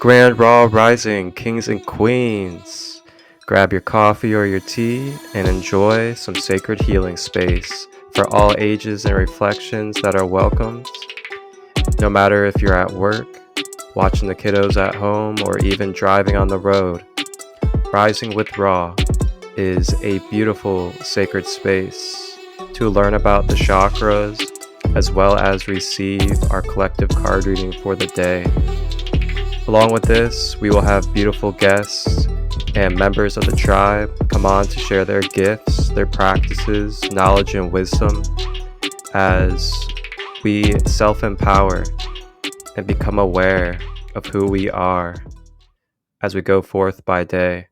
Grand Raw Rising, kings and queens. Grab your coffee or your tea and enjoy some sacred healing space for all ages and reflections that are welcomed. No matter if you're at work, watching the kiddos at home, or even driving on the road, Rising with Raw is a beautiful sacred space to learn about the chakras as well as receive our collective card reading for the day. Along with this, we will have beautiful guests and members of the tribe come on to share their gifts, their practices, knowledge, and wisdom as we self-empower and become aware of who we are as we go forth by day.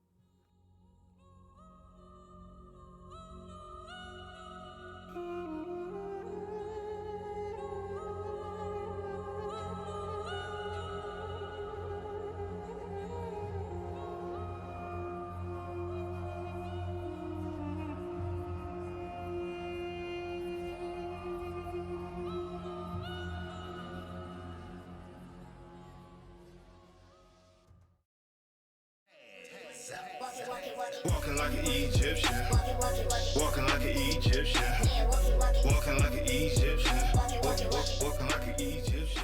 Walking like an Egyptian. Walking like an Egyptian. Walking like an Egyptian. Walking like an Egyptian.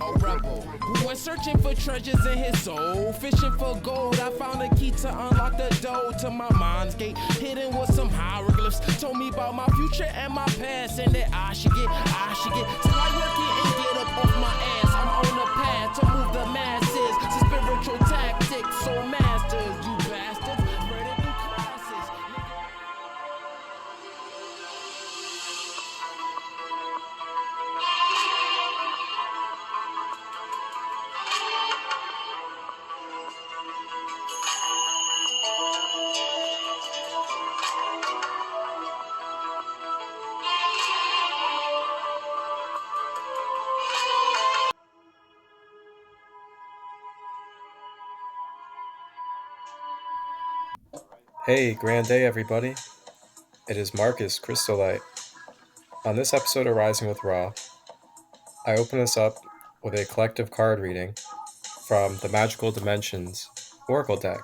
A rebel who went searching for treasures in his soul, fishing for gold. I found a key to unlock the door to my mind's gate, hidden with some hieroglyphs. Told me about my future and my past, and that I should get. Till I work it and get up off my ass. I'm on the path to move the masses to spiritual tactics. So masters, you bastards, ready to do classes. Hey, grand day everybody. It is Marcus Christolight. On this episode of Rising with Raw, I open us up with a collective card reading from the Magical Dimensions Oracle deck.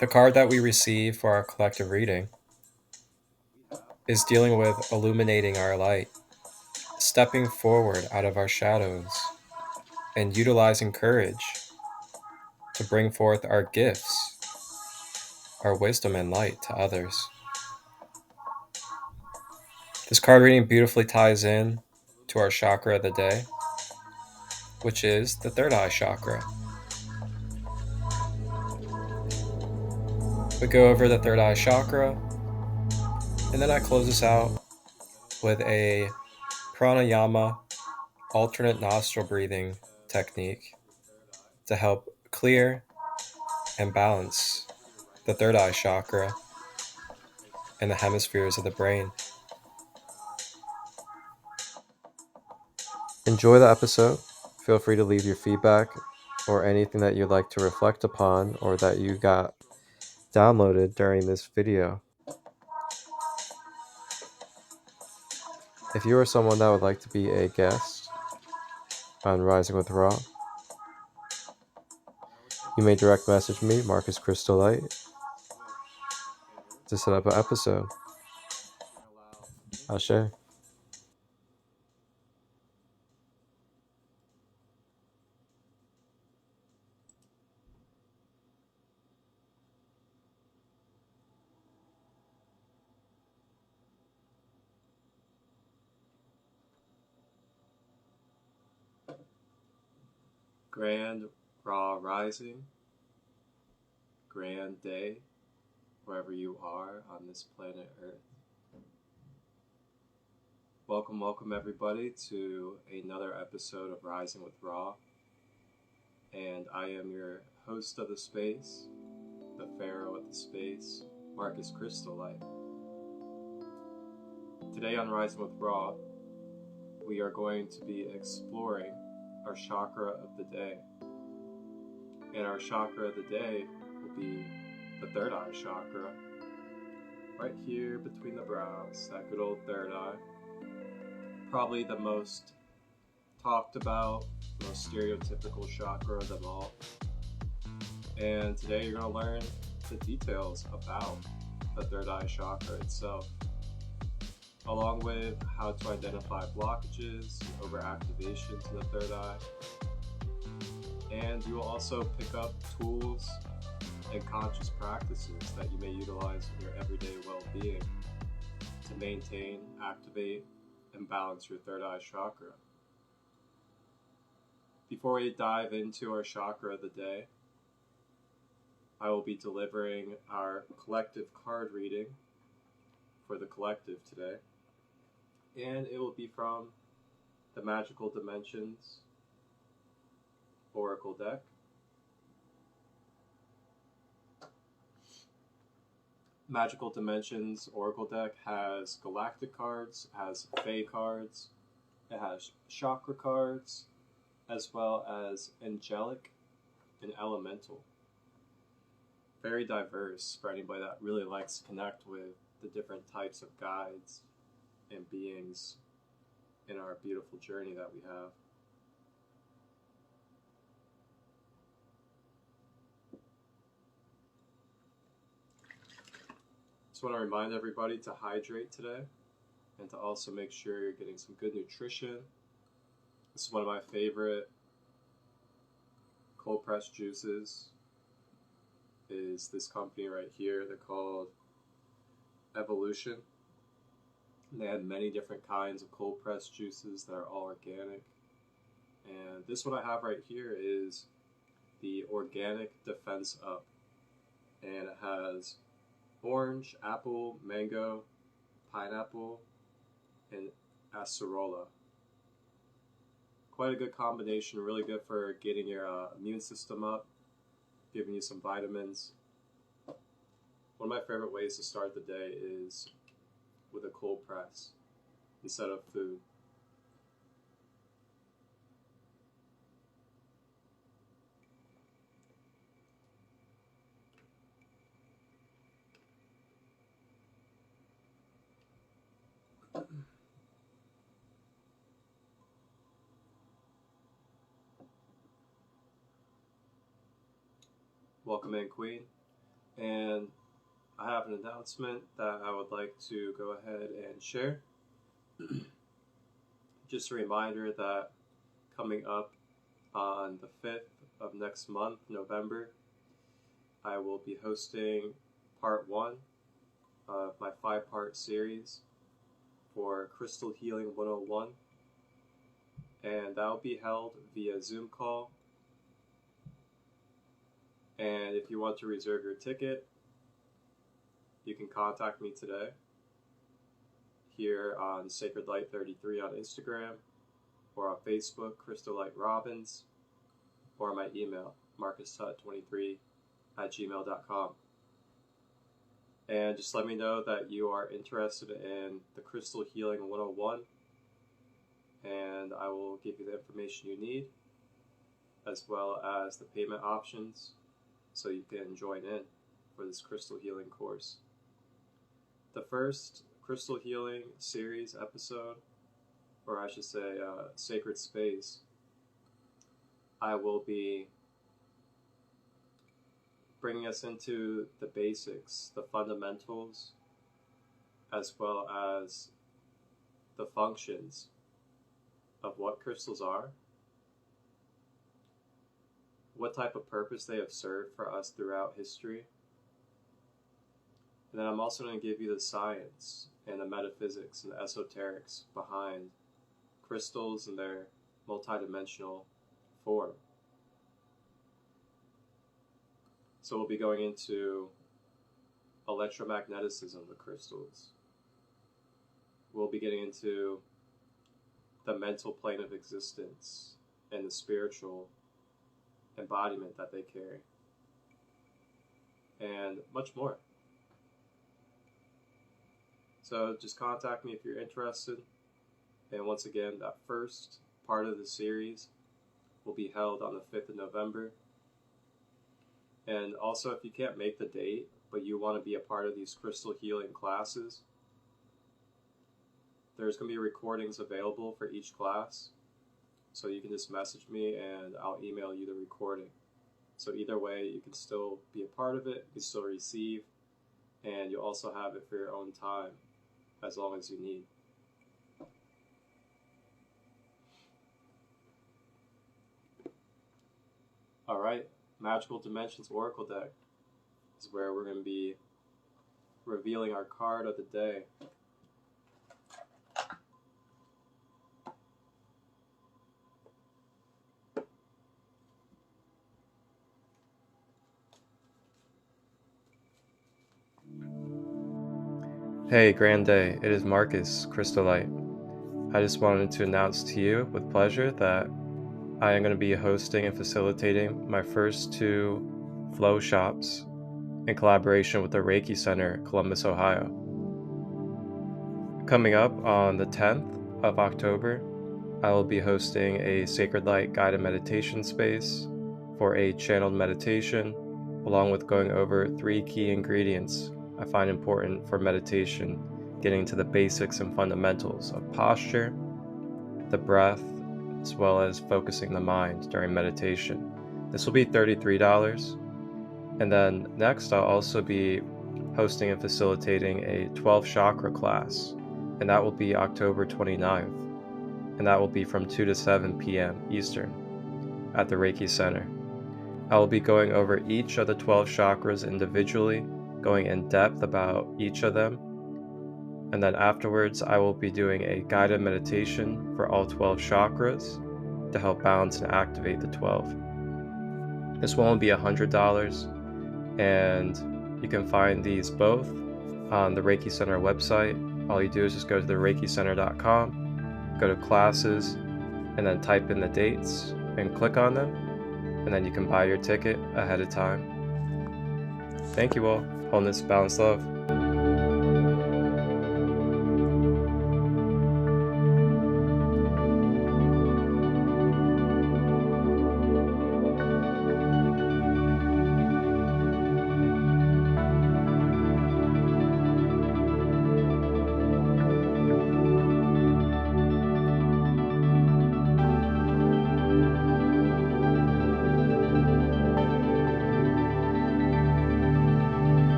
The card that we receive for our collective reading is dealing with illuminating our light, stepping forward out of our shadows, and utilizing courage to bring forth our gifts, our wisdom and light to others. This card reading beautifully ties in to our chakra of the day, which is the third eye chakra. We go over the third eye chakra, and then I close this out with a pranayama alternate nostril breathing technique to help clear and balance the third eye chakra and the hemispheres of the brain. Enjoy the episode. Feel free to leave your feedback or anything that you'd like to reflect upon or that you got downloaded during this video. If you are someone that would like to be a guest on Rising with Raw, you may direct message me, Marcus Christolight, to set up an episode. I'll share. Grand Raw Rising, grand day, wherever you are on this planet Earth. Welcome everybody to another episode of Rising with Raw. And I am your host of the space, the Pharaoh of the space, Marcus Christolight. Today on Rising with Raw, we are going to be exploring our chakra of the day. And our chakra of the day will be the third eye chakra. right here between the brows, that good old third eye. Probably the most talked about, most stereotypical chakra of them all. And today you're going to learn the details about the third eye chakra itself, along with how to identify blockages, overactivations in the third eye. And you will also pick up tools and conscious practices that you may utilize in your everyday well-being to maintain, activate, and balance your third eye chakra. Before we dive into our chakra of the day, I will be delivering our collective card reading for the collective today, and it will be from the Magical Dimensions Oracle deck. Magical Dimensions Oracle deck has galactic cards, has Fae cards, it has chakra cards, as well as angelic and elemental. Very diverse for anybody that really likes to connect with the different types of guides and beings in our beautiful journey that we have. Just want to remind everybody to hydrate today and to also make sure you're getting some good nutrition. This is one of my favorite cold pressed juices. Is this company right here. They're called Evolution. And they have many different kinds of cold pressed juices that are all organic. And this one I have right here is the Organic Defense Up. And it has orange, apple, mango, pineapple, and acerola. Quite a good combination, really good for getting your immune system up, giving you some vitamins. One of my favorite ways to start the day is with a cold press instead of food. Welcome in, Queen. And I have an announcement that I would like to go ahead and share. Just a reminder that coming up on the 5th of next month, November, I will be hosting part 1 of my 5-part series for Crystal Healing 101. And that will be held via Zoom call. And if you want to reserve your ticket, you can contact me today here on Sacred Light 33 on Instagram, or on Facebook, Christolight Robbins, or my email, marcustut23@gmail.com. And just let me know that you are interested in the Crystal Healing 101, and I will give you the information you need, as well as the payment options, so you can join in for this crystal healing course. The first crystal healing series episode, or I should say sacred space, I will be bringing us into the basics, the fundamentals, as well as the functions of what crystals are, what type of purpose they have served for us throughout history. And then I'm also going to give you the science and the metaphysics and the esoterics behind crystals and their multidimensional form. So we'll be going into electromagneticism with crystals. We'll be getting into the mental plane of existence and the spiritual embodiment that they carry, and much more. So just contact me if you're interested. And once again, that first part of the series will be held on the 5th of November. And also, if you can't make the date, but you want to be a part of these crystal healing classes, there's going to be recordings available for each class. So you can just message me and I'll email you the recording. So either way, you can still be a part of it, you can still receive, and you also have it for your own time, as long as you need. Alright, Magical Dimensions Oracle deck is where we're going to be revealing our card of the day. Hey, Grand Day, it is Marcus, Christolight. I just wanted to announce to you with pleasure that I am going to be hosting and facilitating my first 2 flow shops in collaboration with the Reiki Center, Columbus, Ohio. Coming up on the 10th of October, I will be hosting a Sacred Light guided meditation space for a channeled meditation, along with going over 3 key ingredients I find important for meditation, getting to the basics and fundamentals of posture, the breath, as well as focusing the mind during meditation. This will be $33. And then next, I'll also be hosting and facilitating a 12 chakra class, and that will be October 29th. And that will be from 2 to 7 p.m. Eastern at the Reiki Center. I will be going over each of the 12 chakras individually, going in depth about each of them. And then afterwards, I will be doing a guided meditation for all 12 chakras to help balance and activate the 12. This one will be $100, and you can find these both on the Reiki Center website. All you do is just go to the reikicenter.com, go to classes, and then type in the dates and click on them, and then you can buy your ticket ahead of time. Thank you all. Wholeness, balance, love.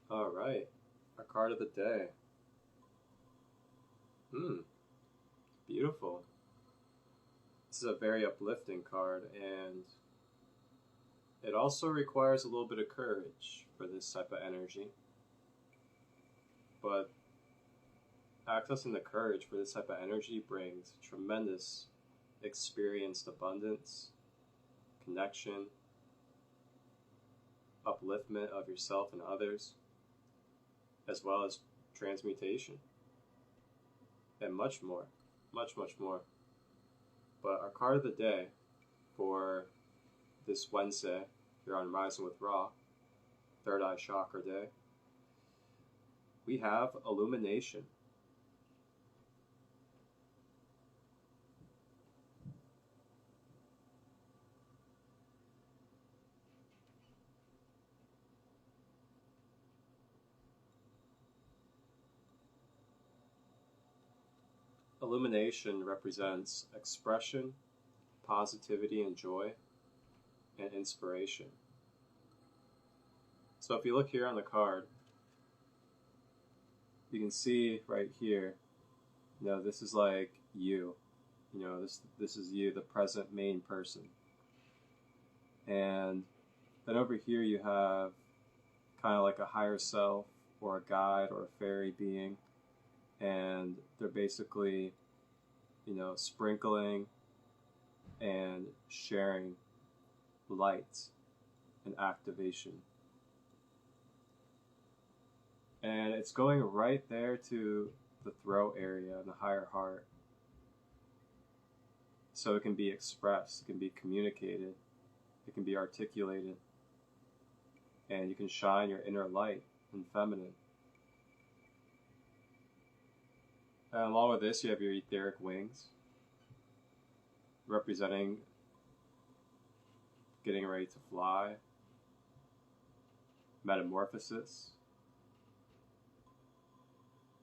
All right, our card of the day. Beautiful. This is a very uplifting card, and it also requires a little bit of courage for this type of energy. But accessing the courage for this type of energy brings tremendous experienced abundance, connection, upliftment of yourself and others, as well as transmutation, and much more, much more. But our card of the day for this Wednesday here on Rising with Ra, Third Eye Chakra Day, we have Illumination. Illumination represents expression, positivity, and joy, and inspiration. So if you look here on the card, you can see right here, this is like you. This is you, the present main person. And then over here you have kind of like a higher self or a guide or a fairy being. And they're basically, sprinkling and sharing light and activation. And it's going right there to the throat area and the higher heart. So it can be expressed, it can be communicated, it can be articulated, and you can shine your inner light and feminine. And along with this, you have your etheric wings, representing getting ready to fly, metamorphosis,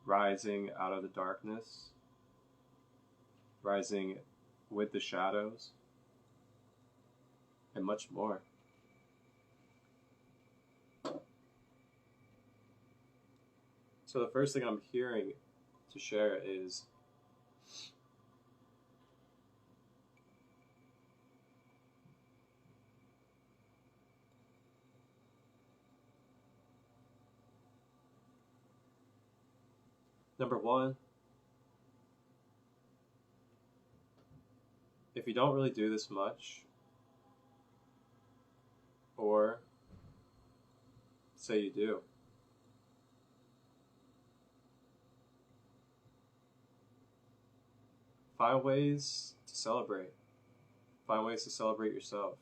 rising out of the darkness, rising with the shadows, and much more. So the first thing I'm hearing to share is number one, if you don't really do this much, or say you do, find ways to celebrate. Find ways to celebrate yourself.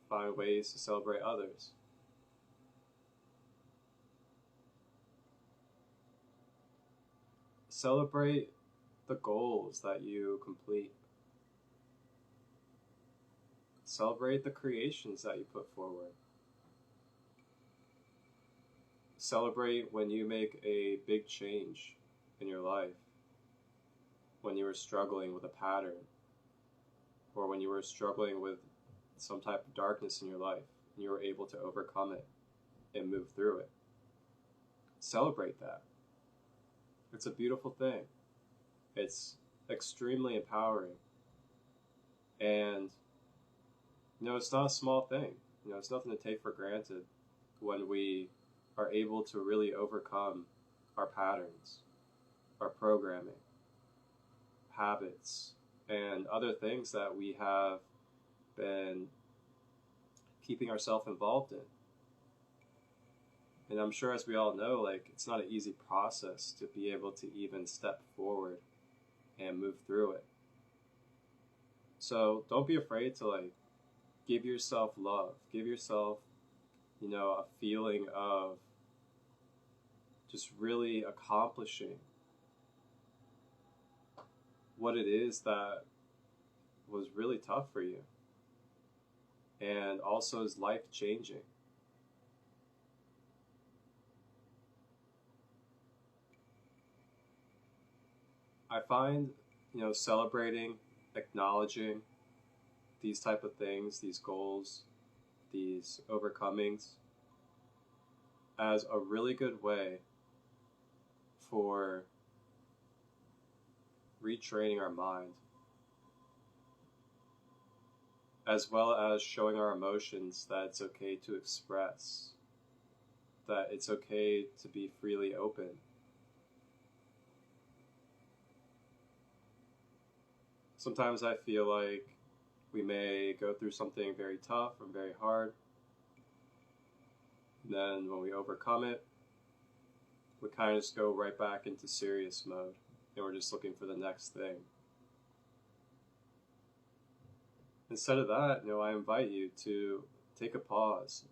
Find ways to celebrate others. Celebrate the goals that you complete. Celebrate the creations that you put forward. Celebrate when you make a big change in your life. When you were struggling with a pattern, or when you were struggling with some type of darkness in your life, and you were able to overcome it and move through it. Celebrate that. It's a beautiful thing. It's extremely empowering. And, it's not a small thing. It's nothing to take for granted when we are able to really overcome our patterns, our programming, habits, and other things that we have been keeping ourselves involved in. And I'm sure, as we all know, it's not an easy process to be able to even step forward and move through it. So don't be afraid to give yourself love, give yourself, a feeling of just really accomplishing what it is that was really tough for you, and also is life changing. I find, celebrating, acknowledging these type of things, these goals, these overcomings, as a really good way for retraining our mind, as well as showing our emotions that it's okay to express, that it's okay to be freely open. Sometimes I feel like we may go through something very tough or very hard, and then when we overcome it, we kind of just go right back into serious mode, and we're just looking for the next thing. Instead of that, I invite you to take a pause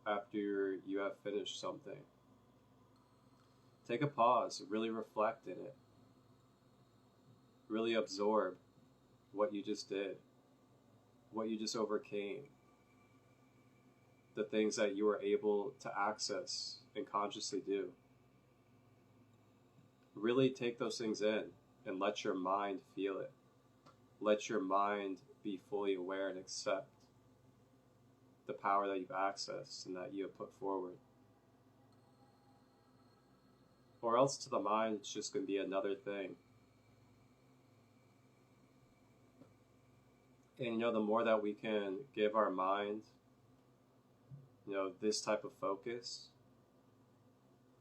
after you have finished something. Take a pause, really reflect in it. Really absorb what you just did, what you just overcame, the things that you were able to access and consciously do. Really take those things in and let your mind feel it. Let your mind be fully aware and accept the power that you've accessed and that you have put forward. Or else to the mind, it's just going to be another thing. And the more that we can give our mind, this type of focus,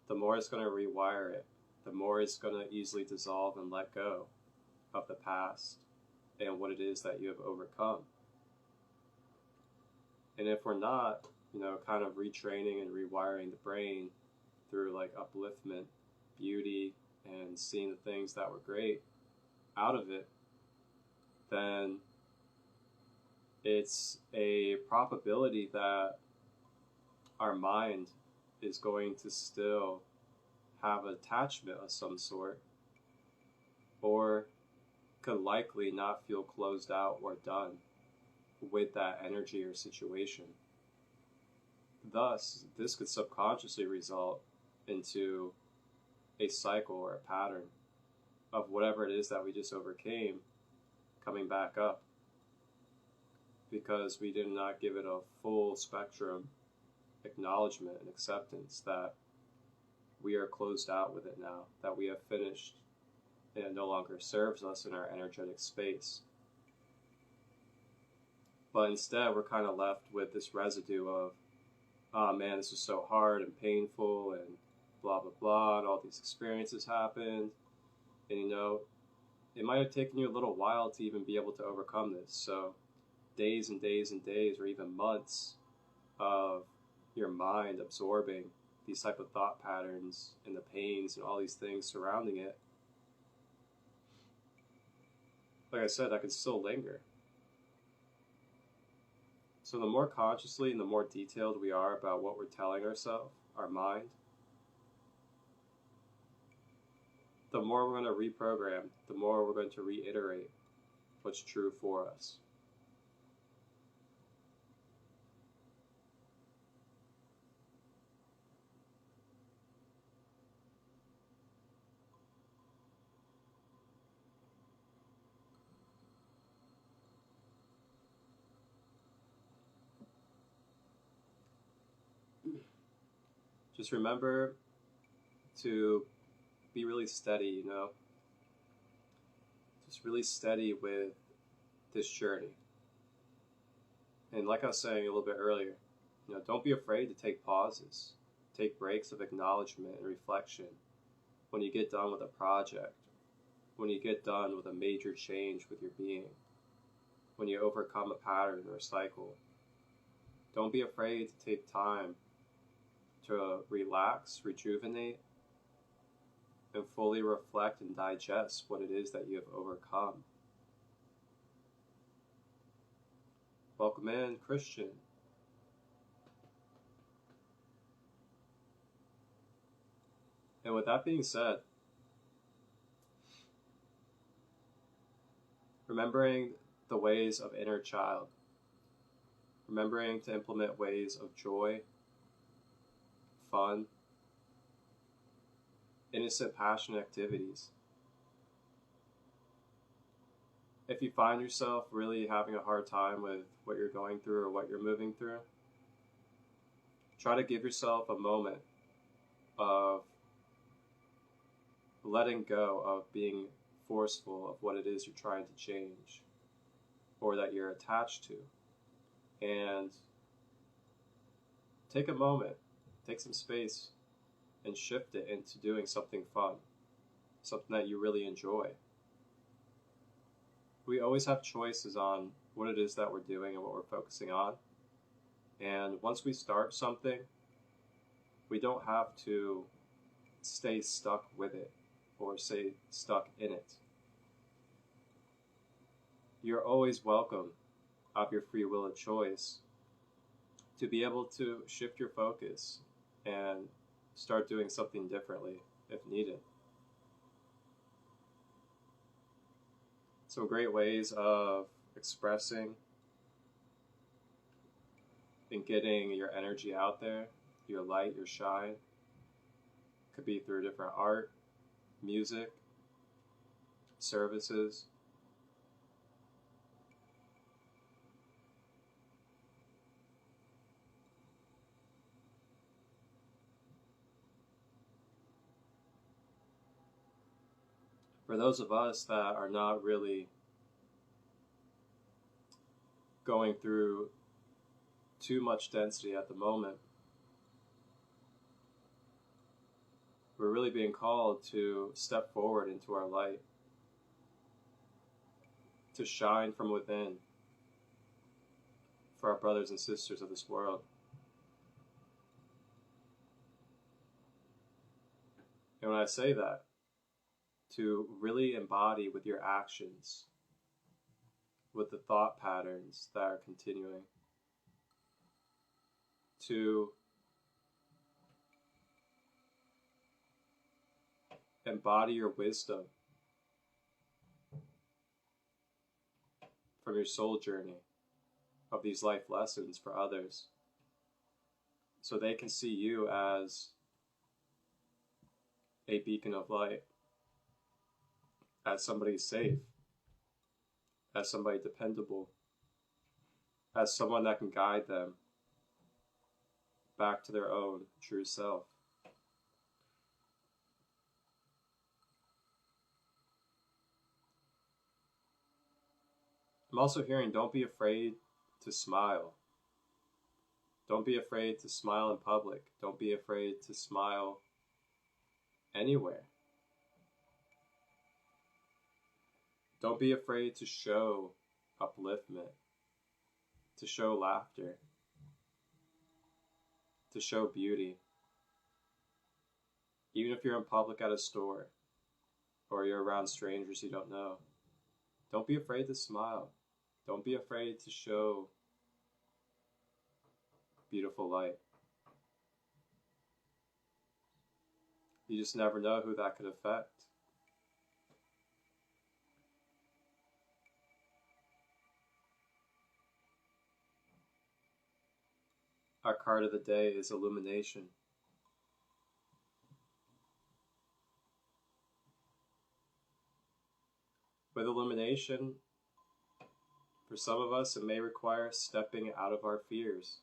the more it's going to rewire it. The more it's going to easily dissolve and let go of the past and what it is that you have overcome. And if we're not, kind of retraining and rewiring the brain through like upliftment, beauty, and seeing the things that were great out of it, then it's a probability that our mind is going to still have attachment of some sort, or could likely not feel closed out or done with that energy or situation. Thus, this could subconsciously result into a cycle or a pattern of whatever it is that we just overcame coming back up, because we did not give it a full spectrum acknowledgement and acceptance that we are closed out with it now, that we have finished, and it no longer serves us in our energetic space. But instead, we're kind of left with this residue of, oh man, this was so hard and painful and blah, blah, blah, and all these experiences happened. And it might have taken you a little while to even be able to overcome this. So days and days and days, or even months of your mind absorbing these type of thought patterns and the pains and all these things surrounding it. Like I said, that can still linger. So the more consciously and the more detailed we are about what we're telling ourselves, our mind, the more we're going to reprogram, the more we're going to reiterate what's true for us. Just remember to be really steady, just really steady with this journey. And like I was saying a little bit earlier, don't be afraid to take pauses, take breaks of acknowledgement and reflection when you get done with a project, when you get done with a major change with your being, when you overcome a pattern or a cycle. Don't be afraid to take time to relax, rejuvenate, and fully reflect and digest what it is that you have overcome. Welcome in, Christian. And with that being said, remembering the ways of inner child, remembering to implement ways of joy, fun, innocent passion activities. If you find yourself really having a hard time with what you're going through or what you're moving through, try to give yourself a moment of letting go of being forceful of what it is you're trying to change or that you're attached to. And take a moment, take some space, and shift it into doing something fun, something that you really enjoy. We always have choices on what it is that we're doing and what we're focusing on. And once we start something, we don't have to stay stuck with it or stay stuck in it. You're always welcome, of your free will of choice, to be able to shift your focus and start doing something differently if needed. Some great ways of expressing and getting your energy out there, your light, your shine, could be through different art, music, services. For those of us that are not really going through too much density at the moment, we're really being called to step forward into our light, to shine from within, for our brothers and sisters of this world. And when I say that, to really embody with your actions, with the thought patterns that are continuing, to embody your wisdom from your soul journey of these life lessons for others, so they can see you as a beacon of light, as somebody safe, as somebody dependable, as someone that can guide them back to their own true self. I'm also hearing, don't be afraid to smile. Don't be afraid to smile in public. Don't be afraid to smile anywhere. Don't be afraid to show upliftment, to show laughter, to show beauty. Even if you're in public at a store, or you're around strangers you don't know, don't be afraid to smile. Don't be afraid to show beautiful light. You just never know who that could affect. Our card of the day is Illumination. With illumination, for some of us, it may require stepping out of our fears.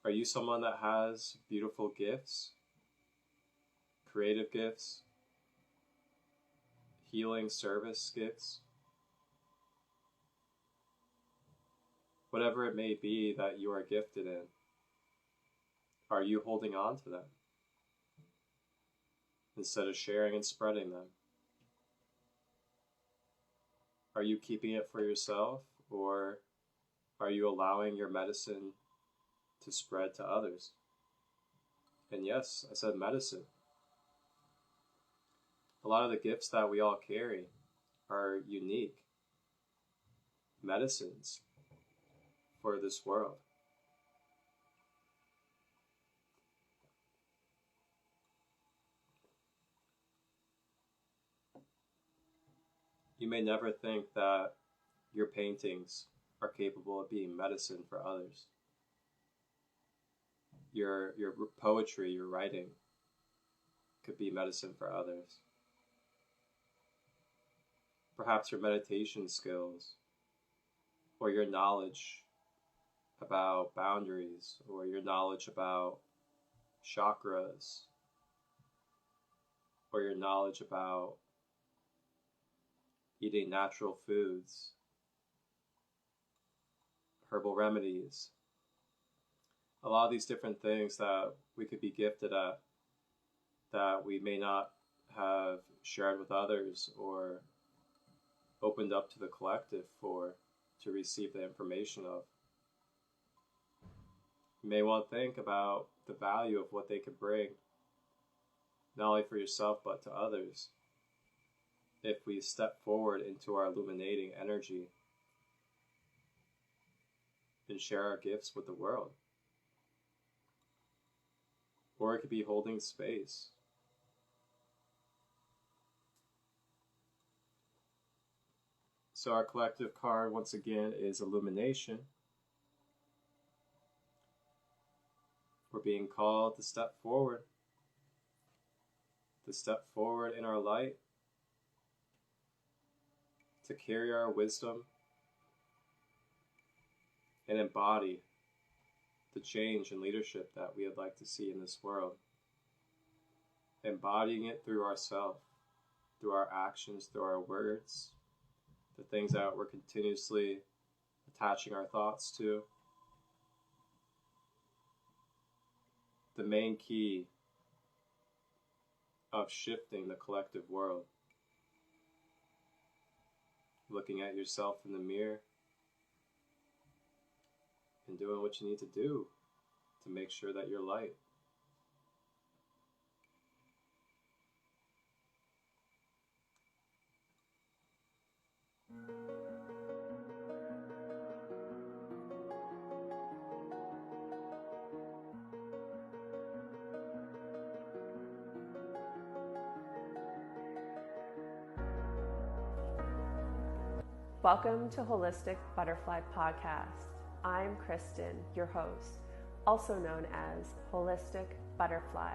Are you someone that has beautiful gifts, creative gifts, healing service gifts? Whatever it may be that you are gifted in, are you holding on to them instead of sharing and spreading them? Are you keeping it for yourself, or are you allowing your medicine to spread to others? And yes, I said medicine. A lot of the gifts that we all carry are unique medicines for this world. You may never think that your paintings are capable of being medicine for others. Your poetry, your writing could be medicine for others. Perhaps your meditation skills, or your knowledge about boundaries, or your knowledge about chakras, or your knowledge about eating natural foods, herbal remedies. A lot of these different things that we could be gifted at that we may not have shared with others or opened up to the collective for to receive the information of. You may want to think about the value of what they could bring, not only for yourself but to others, if we step forward into our illuminating energy and share our gifts with the world. Or it could be holding space. So our collective card, once again, is Illumination. We're being called to step forward in our light, to carry our wisdom and embody the change and leadership that we would like to see in this world. Embodying it through ourselves, through our actions, through our words, the things that we're continuously attaching our thoughts to. The main key of shifting the collective world looking at yourself in the mirror, and doing what you need to do to make sure that you're light. Welcome to Holistic Butterfly Podcast. I'm Kristen, your host, also known as Holistic Butterfly.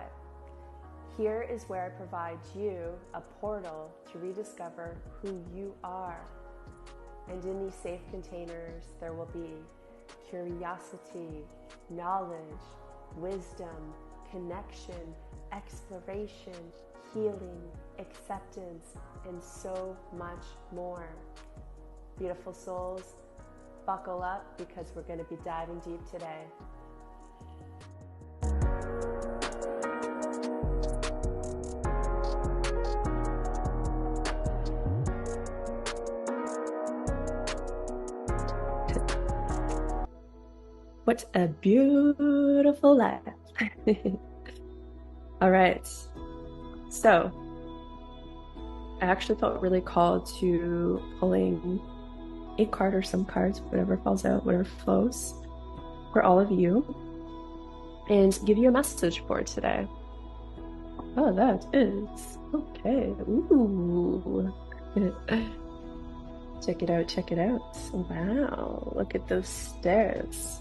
Here is where I provide you a portal to rediscover who you are. And in these safe containers, there will be curiosity, knowledge, wisdom, connection, exploration, healing, acceptance, and so much more. Beautiful souls, buckle up because we're going to be diving deep today. What a beautiful life. All right. So I actually felt really called to pulling a card or some cards, whatever falls out, whatever flows, for all of you, and give you a message for today. Oh, that is okay. Ooh. Check it out, check it out. Wow, look at those stairs.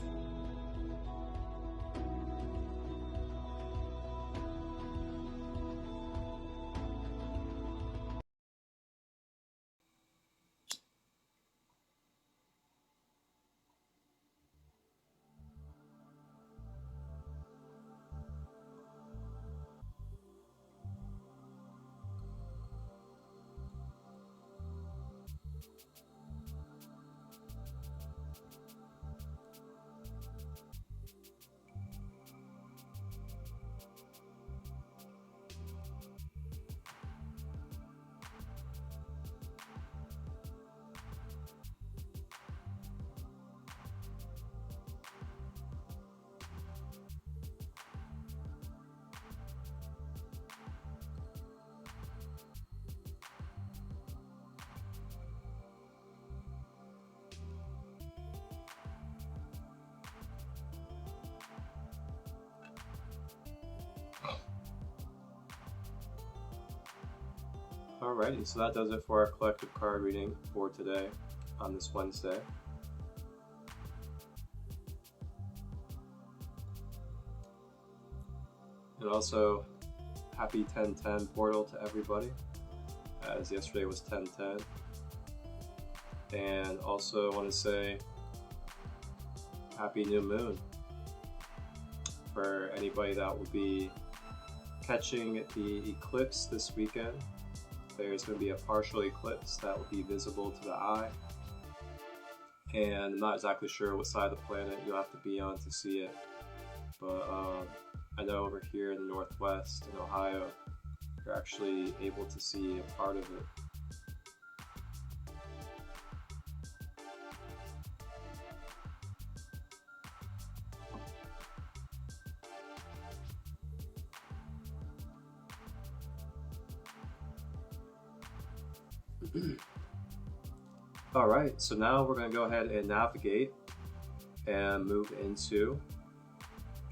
Alrighty, so that does it for our collective card reading for today on this Wednesday. And also, happy 10/10 portal to everybody, as yesterday was 10/10. And also I want to say happy new moon for anybody that will be catching the eclipse this weekend. There's going to be a partial eclipse that will be visible to the eye, and I'm not exactly sure what side of the planet you'll have to be on to see it, but I know over here in the Northwest in Ohio, you're actually able to see a part of it. Alright, so now we're going to go ahead and navigate and move into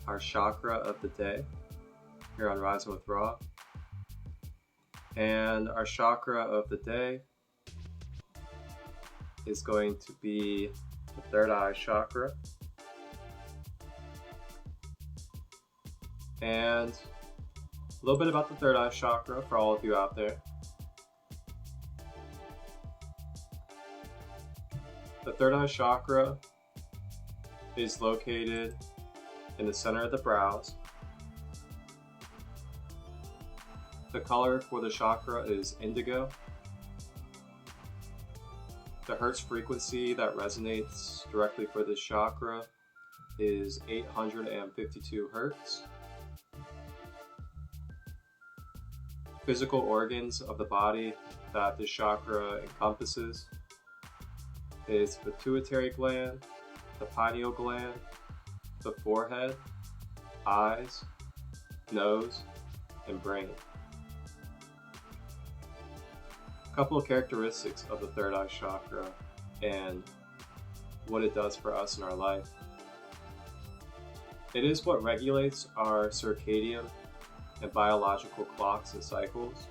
our chakra of the day here on Rising with Ra. And our chakra of the day is going to be the third eye chakra. And a little bit about the third eye chakra for all of you out there. The third eye chakra is located in the center of the brows. The color for the chakra is indigo. The hertz frequency that resonates directly for this chakra is 852 hertz. Physical organs of the body that this chakra encompasses is pituitary gland, the pineal gland, the forehead, eyes, nose, and brain. A couple of characteristics of the third eye chakra and what it does for us in our life. It is what regulates our circadian and biological clocks and cycles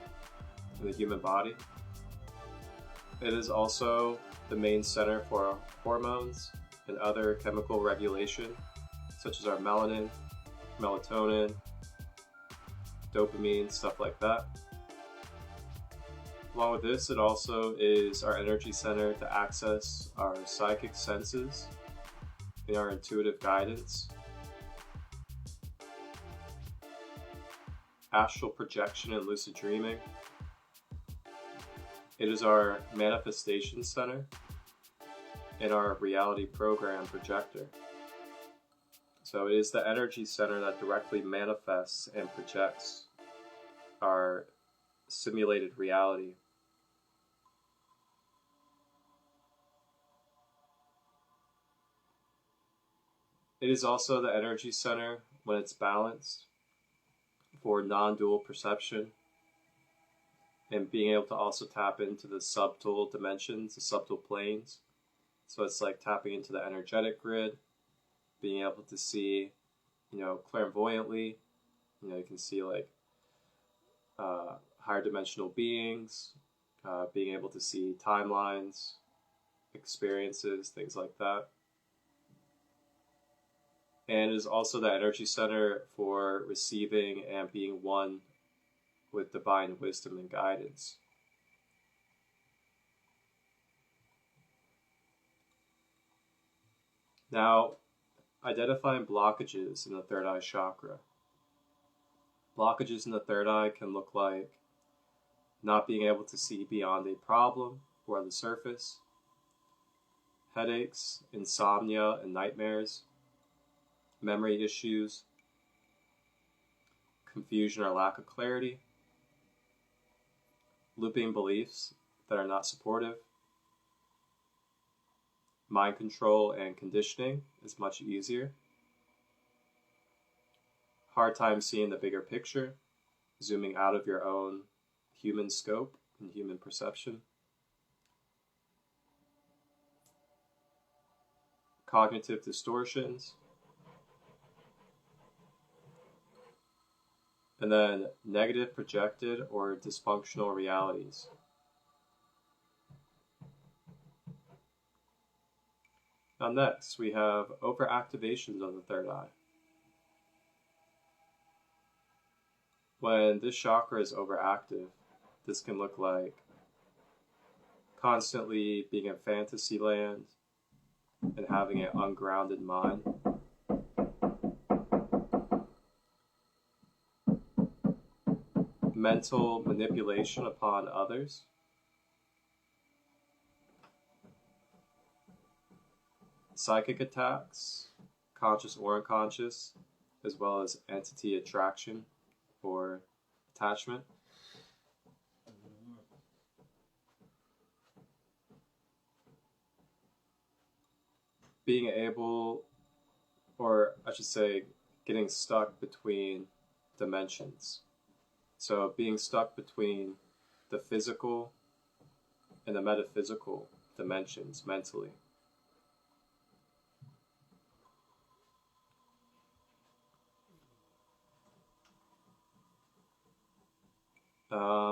in the human body. It is also the main center for our hormones and other chemical regulation, such as our melanin, melatonin, dopamine, stuff like that. Along with this, it also is our energy center to access our psychic senses and our intuitive guidance, astral projection and lucid dreaming. It is our manifestation center and our reality program projector. So it is the energy center that directly manifests and projects our simulated reality. It is also the energy center when it's balanced for non-dual perception and being able to also tap into the subtle dimensions, the subtle planes. So it's like tapping into the energetic grid, being able to see, clairvoyantly. You can see like higher dimensional beings, being able to see timelines, experiences, things like that. And it is also the energy center for receiving and being one with divine wisdom and guidance. Now, identifying blockages in the third eye chakra. Blockages in the third eye can look like not being able to see beyond a problem or the surface, headaches, insomnia and nightmares, memory issues, confusion or lack of clarity, looping beliefs that are not supportive. Mind control and conditioning is much easier. Hard time seeing the bigger picture, zooming out of your own human scope and human perception. Cognitive distortions. And then negative projected or dysfunctional realities. Now next, we have overactivations of the third eye. When this chakra is overactive, this can look like constantly being in fantasy land and having an ungrounded mind. Mental manipulation upon others. Psychic attacks, conscious or unconscious, as well as entity attraction or attachment. Being able, or I should say, getting stuck between dimensions. So being stuck between the physical and the metaphysical dimensions mentally.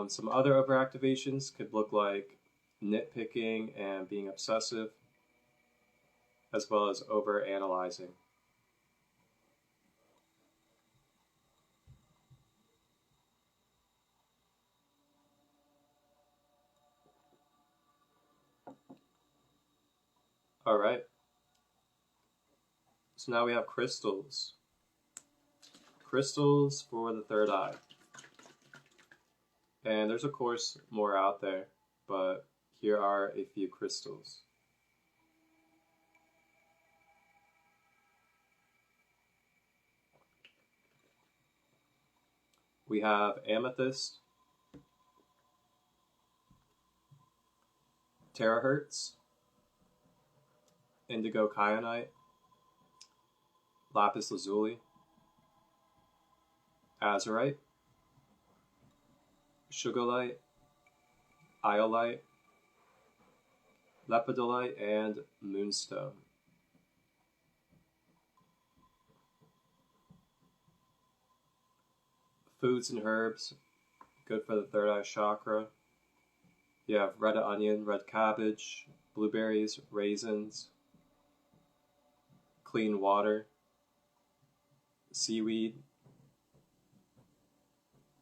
Some other overactivations could look like nitpicking and being obsessive, as well as overanalyzing. All right. So now we have crystals. Crystals for the third eye. And there's of course more out there, but here are a few crystals. We have amethyst, terahertz, indigo kyanite, lapis lazuli, azurite, sugarlight, iolite, lepidolite, and moonstone. Foods and herbs, good for the third eye chakra. You have red onion, red cabbage, blueberries, raisins, clean water, seaweed,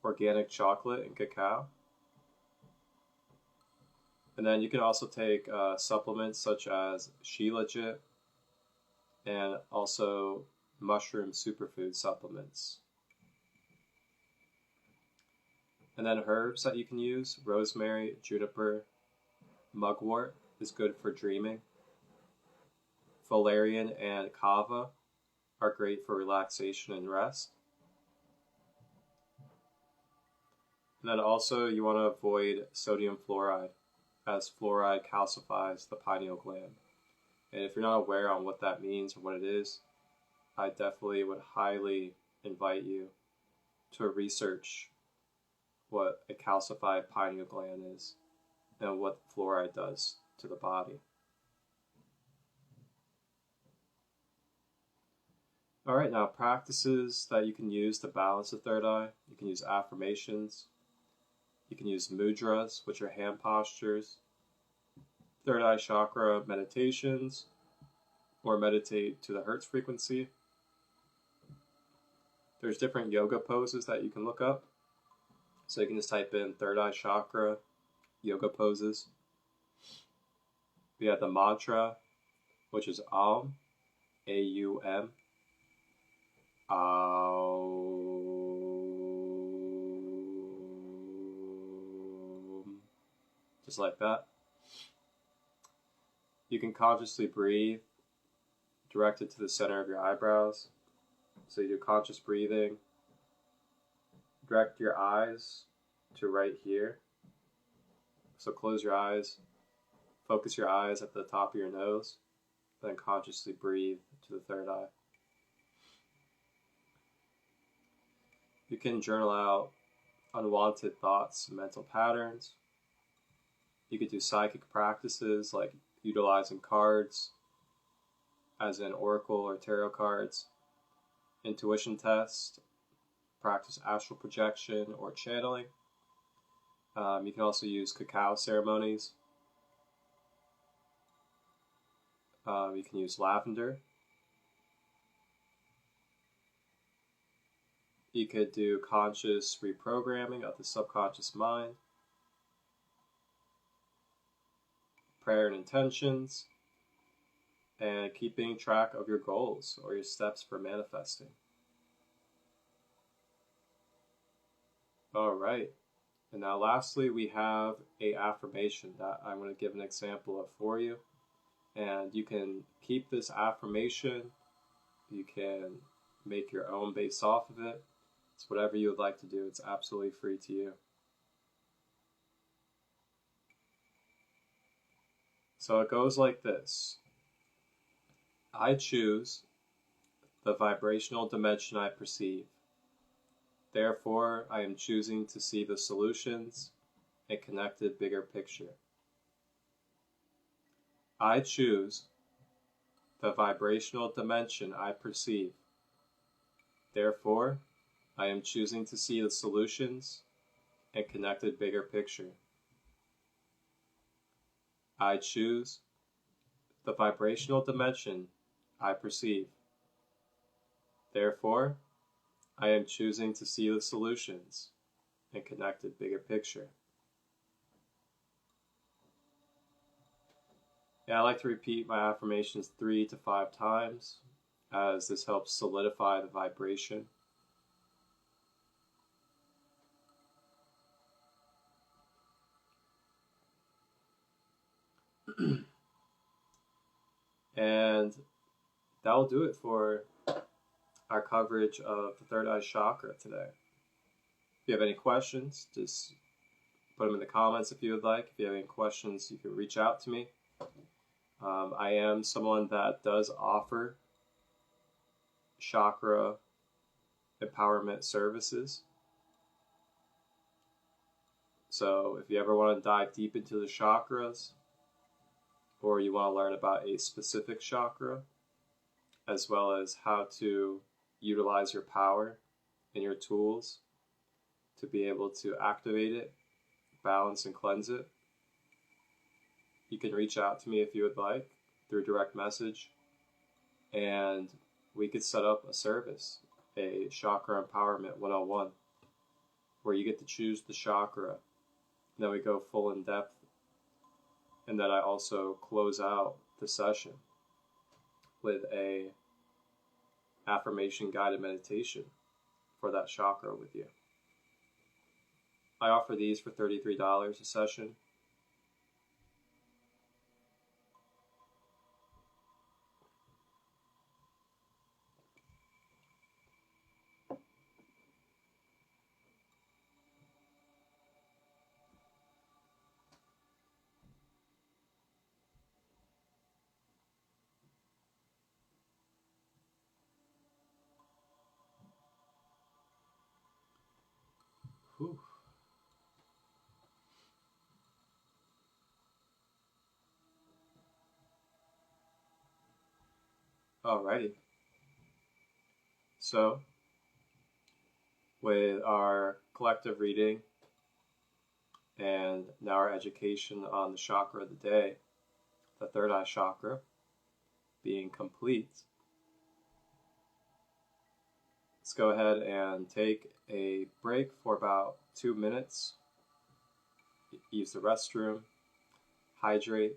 organic chocolate, and cacao. And then you can also take supplements such as shilajit and also mushroom superfood supplements. And then herbs that you can use, rosemary, juniper, mugwort is good for dreaming. Valerian and kava are great for relaxation and rest. And then also you want to avoid sodium fluoride, as fluoride calcifies the pineal gland. And if you're not aware on what that means or what it is, I definitely would highly invite you to research what a calcified pineal gland is and what fluoride does to the body. Alright, now practices that you can use to balance the third eye. You can use affirmations. You can use mudras, which are hand postures. Third eye chakra meditations, or meditate to the Hertz frequency. There's different yoga poses that you can look up. So you can just type in third eye chakra yoga poses. We have the mantra, which is Aum, A-U-M. Aum. Just like that. You can consciously breathe, directed to the center of your eyebrows. So you do conscious breathing. Direct your eyes to right here. So close your eyes, focus your eyes at the top of your nose, then consciously breathe to the third eye. You can journal out unwanted thoughts and mental patterns. You could do psychic practices like utilizing cards, as in oracle or tarot cards, intuition test, practice astral projection or channeling. You can also use cacao ceremonies. You can use lavender. You could do conscious reprogramming of the subconscious mind, prayer and intentions, and keeping track of your goals or your steps for manifesting. All right. And now lastly, we have a affirmation that I'm going to give an example of for you. And you can keep this affirmation. You can make your own based off of it. It's whatever you would like to do. It's absolutely free to you. So it goes like this. I choose the vibrational dimension I perceive. Therefore, I am choosing to see the solutions and connected bigger picture. I choose the vibrational dimension I perceive. Therefore, I am choosing to see the solutions and connected bigger picture. I choose the vibrational dimension I perceive. Therefore, I am choosing to see the solutions and connected bigger picture. Yeah, I like to repeat my affirmations 3 to 5 times, as this helps solidify the vibration. And that'll do it for our coverage of the third eye chakra today. If you have any questions, just put them in the comments if you would like. If you have any questions, you can reach out to me. I am someone that does offer chakra empowerment services. So if you ever want to dive deep into the chakras, or you want to learn about a specific chakra, as well as how to utilize your power and your tools to be able to activate it, balance, and cleanse it, you can reach out to me if you would like through direct message, and we could set up a service, a Chakra Empowerment 101, where you get to choose the chakra. Then we go full in depth, and then I also close out the session with a affirmation guided meditation for that chakra with you. I offer these for $33 a session. Whew. Alrighty. So, with our collective reading and now our education on the chakra of the day, the third eye chakra, being complete, let's go ahead and take a break for about 2 minutes. Use the restroom, hydrate,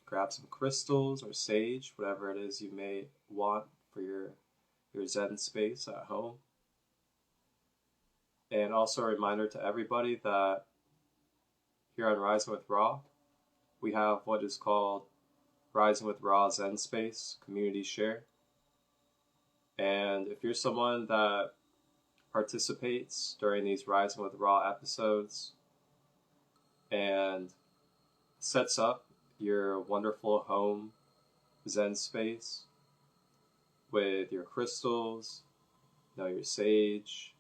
grab some crystals or sage, whatever it is you may want for your Zen space at home. And also a reminder to everybody that here on Rising with Ra, we have what is called Rising with Ra Zen Space Community Share. And if you're someone that participates during these Rising with Ra episodes and sets up your wonderful home Zen space with your crystals, your sage,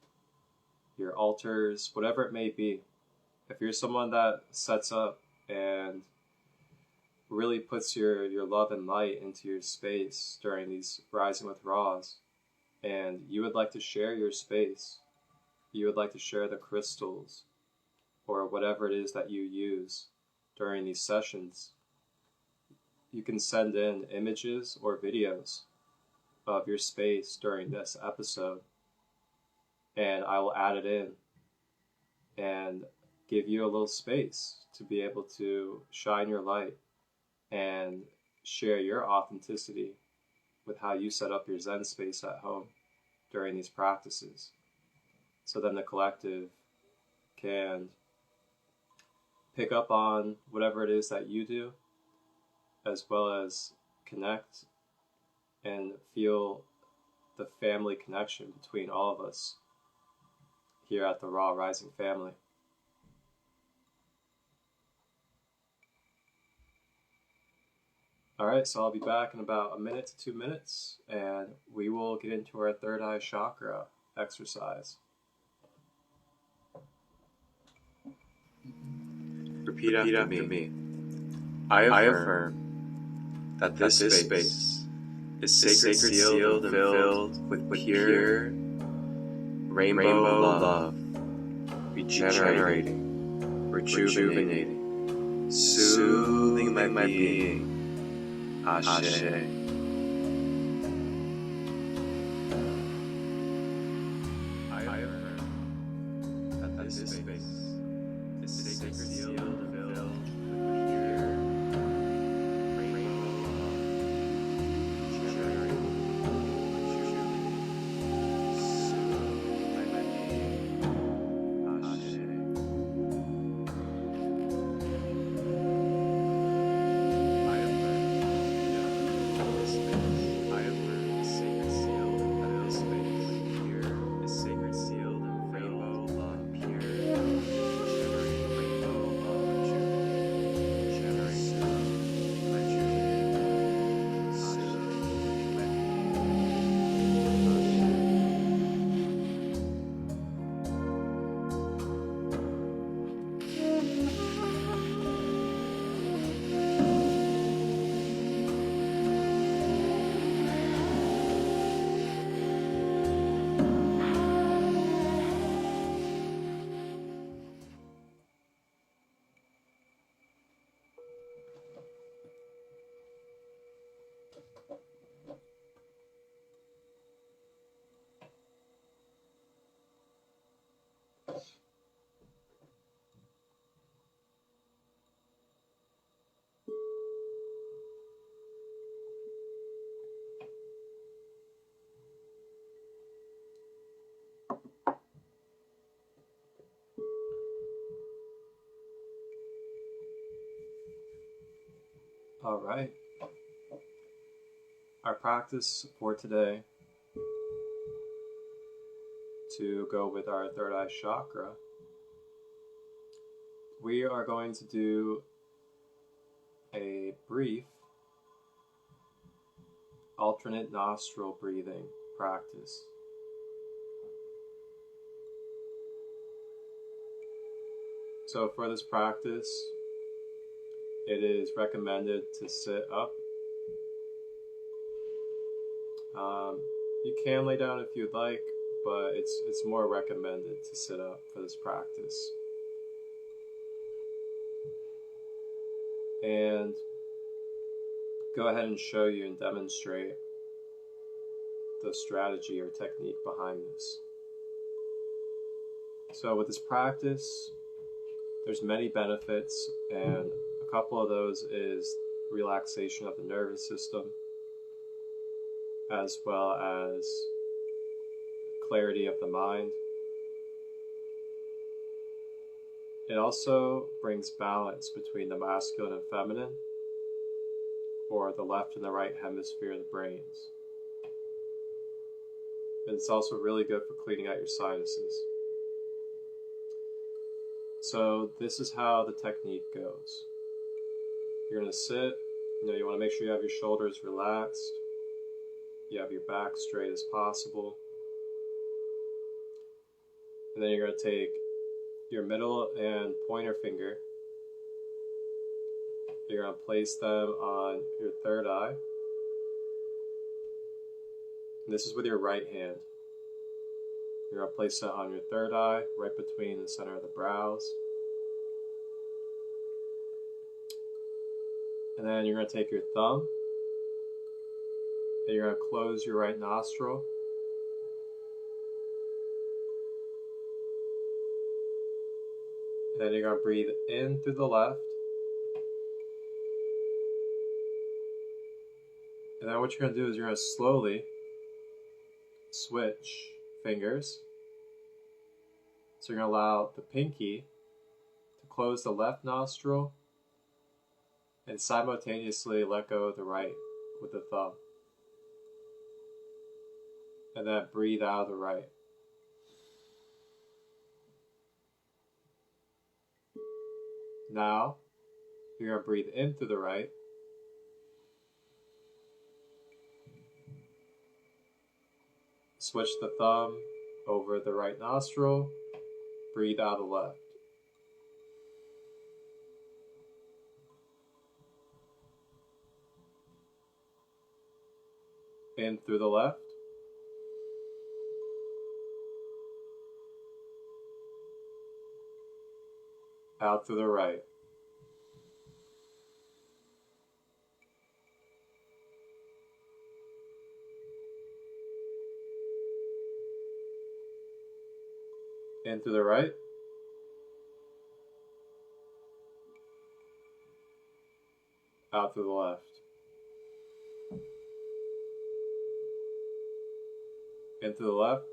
your altars, whatever it may be, if you're someone that sets up and really puts your love and light into your space during these Rising with Ra's, and you would like to share your space, you would like to share the crystals or whatever it is that you use during these sessions, you can send in images or videos of your space during this episode, and I will add it in and give you a little space to be able to shine your light and share your authenticity with how you set up your Zen space at home during these practices. So then the collective can pick up on whatever it is that you do, as well as connect and feel the family connection between all of us here at the Ra Rising family. Alright, so I'll be back in about 1 minute to 2 minutes, and we will get into our third eye chakra exercise. Repeat after me. I affirm that this space is sacred, sealed, and filled with pure rainbow love, regenerating, rejuvenating, soothing my being. Ashe. I affirm that this space is sacred, sealed, and filled with pure rainbow love, regenerating, soothing my being. Ashe. All right. Our practice for today, to go with our third eye chakra, we are going to do a brief alternate nostril breathing practice. So for this practice, it is recommended to sit up. You can lay down if you'd like, but it's more recommended to sit up for this practice. And go ahead and show you and demonstrate the strategy or technique behind this. So with this practice, there's many benefits, and a couple of those is relaxation of the nervous system, as well as clarity of the mind. It also brings balance between the masculine and feminine, or the left and the right hemisphere of the brains. And it's also really good for cleaning out your sinuses. So this is how the technique goes. You're going to sit, you want to make sure you have your shoulders relaxed, you have your back straight as possible. And then you're going to take your middle and pointer finger. You're going to place them on your third eye. And this is with your right hand. You're going to place it on your third eye, right between the center of the brows. And then you're going to take your thumb, and you're going to close your right nostril. And then you're going to breathe in through the left. And then what you're going to do is you're going to slowly switch fingers. So you're going to allow the pinky to close the left nostril and simultaneously let go of the right with the thumb. And then breathe out of the right. Now, you're going to breathe in through the right. Switch the thumb over the right nostril. Breathe out of the left. In through the left. Out through the right. In through the right. Out through the left. In through the left.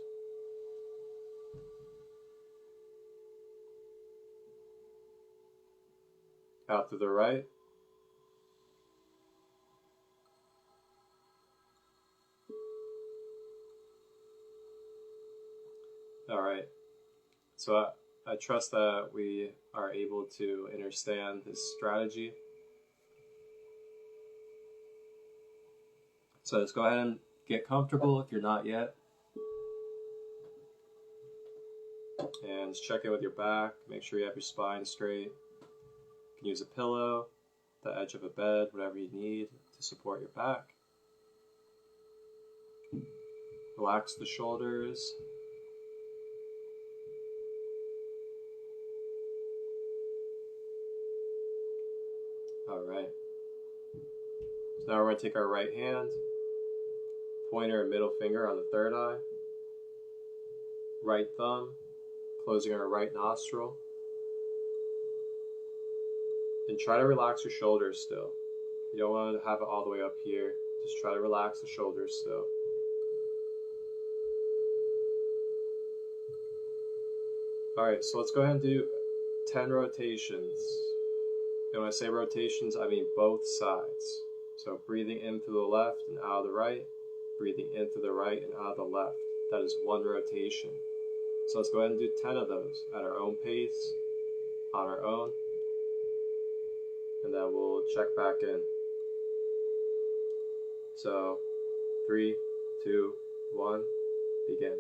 Out through the right. All right. So I trust that we are able to understand this strategy. So let's go ahead and get comfortable if you're not yet. And just check in with your back. Make sure you have your spine straight. You can use a pillow, the edge of a bed, whatever you need to support your back. Relax the shoulders. All right. So now we're going to take our right hand, pointer and middle finger on the third eye, right thumb, closing our right nostril, and try to relax your shoulders still. You don't want to have it all the way up here. Just try to relax the shoulders still. Alright, so let's go ahead and do 10 rotations. And when I say rotations, I mean both sides. So breathing in through the left and out of the right, breathing in through the right and out of the left. That is one rotation. So let's go ahead and do 10 of those at our own pace, on our own, and then we'll check back in. So 3, 2, 1, begin.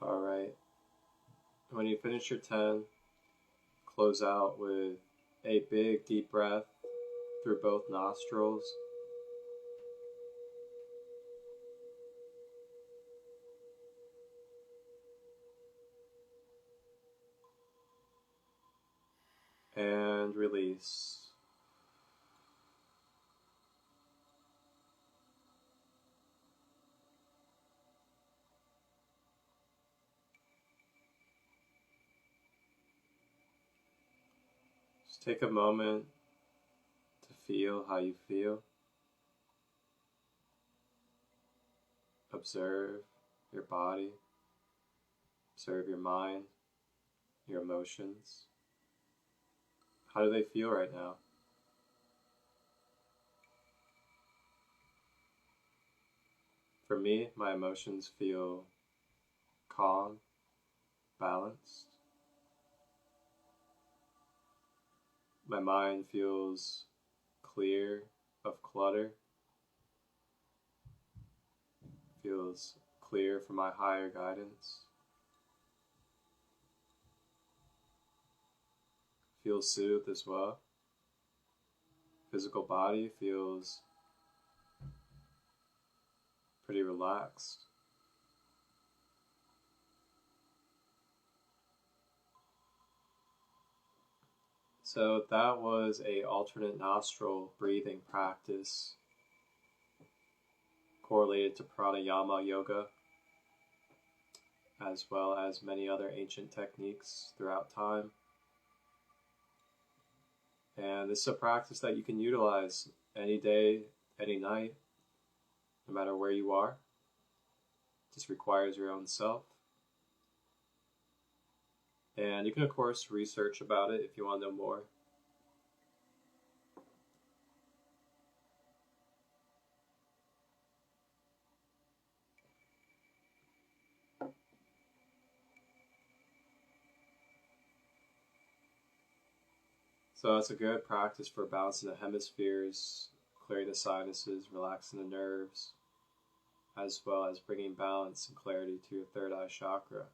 Alright, when you finish your 10, close out with a big deep breath through both nostrils. And release. Just take a moment to feel how you feel. Observe your body. Observe your mind. your emotions. How do they feel right now? For me, my emotions feel calm, balanced. My mind feels clear of clutter, feels clear for my higher guidance, feels soothed as well. Physical body feels pretty relaxed. So that was a alternate nostril breathing practice correlated to pranayama yoga, as well as many other ancient techniques throughout time. And this is a practice that you can utilize any day, any night, no matter where you are. It just requires your own self. And you can, of course, research about it if you want to know more. So it's a good practice for balancing the hemispheres, clearing the sinuses, relaxing the nerves, as well as bringing balance and clarity to your third eye chakra.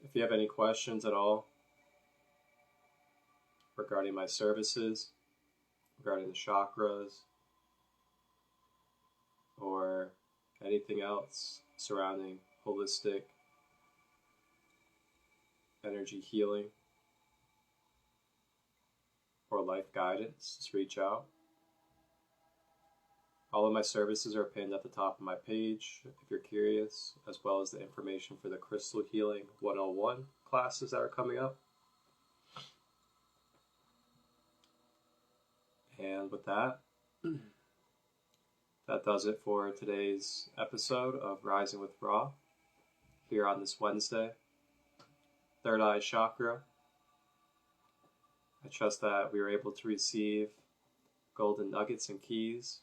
If you have any questions at all regarding my services, regarding the chakras, or anything else surrounding holistic energy healing or life guidance, just reach out. All of my services are pinned at the top of my page if you're curious, as well as the information for the Crystal Healing 101 classes that are coming up. And with that, that does it for today's episode of Rising with Ra here on this Wednesday. Third eye chakra. I trust that we were able to receive golden nuggets and keys.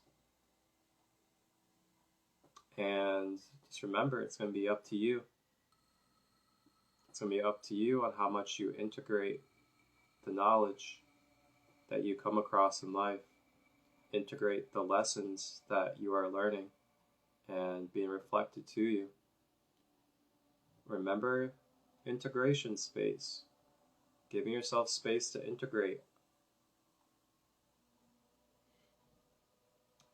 And just remember, it's going to be up to you. It's going to be up to you on how much you integrate the knowledge that you come across in life. Integrate the lessons that you are learning and being reflected to you. Remember, integration space. Giving yourself space to integrate.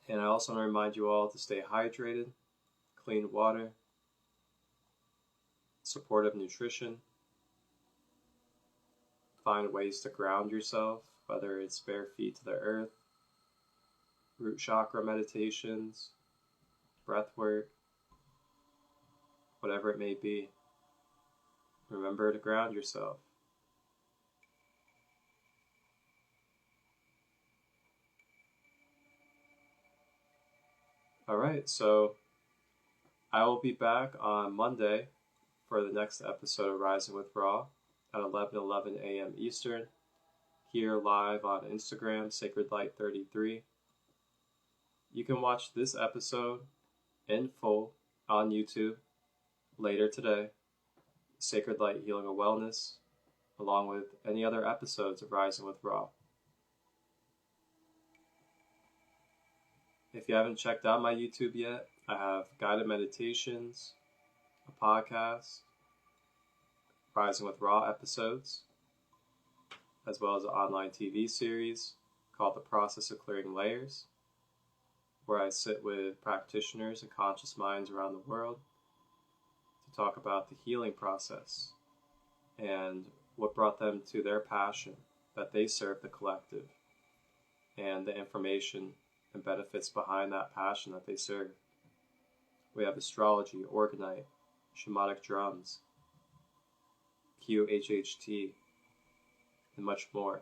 And I also want to remind you all to stay hydrated, clean water, supportive nutrition. Find ways to ground yourself, whether it's bare feet to the earth, root chakra meditations, breath work, whatever it may be. Remember to ground yourself. Alright, so I will be back on Monday for the next episode of Rising with Ra at 11:11 a.m. Eastern, here live on Instagram, SacredLight33. You can watch this episode in full on YouTube later today, Sacred Light Healing and Wellness, along with any other episodes of Rising with Ra. If you haven't checked out my YouTube yet, I have guided meditations, a podcast, Rising with Ra episodes, as well as an online TV series called The Process of Clearing Layers, where I sit with practitioners and conscious minds around the world to talk about the healing process and what brought them to their passion that they serve the collective, and the information and benefits behind that passion that they serve. We have astrology, orgonite, shamanic drums, QHHT, and much more.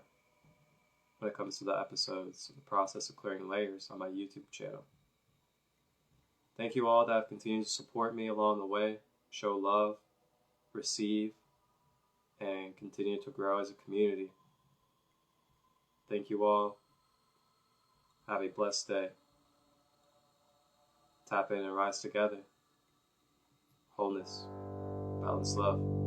when it comes to the episodes, the process of clearing layers on my YouTube channel. Thank you all that have continued to support me along the way, show love, receive, and continue to grow as a community. Thank you all. Have a blessed day. Tap in and rise together. Wholeness, balance, love.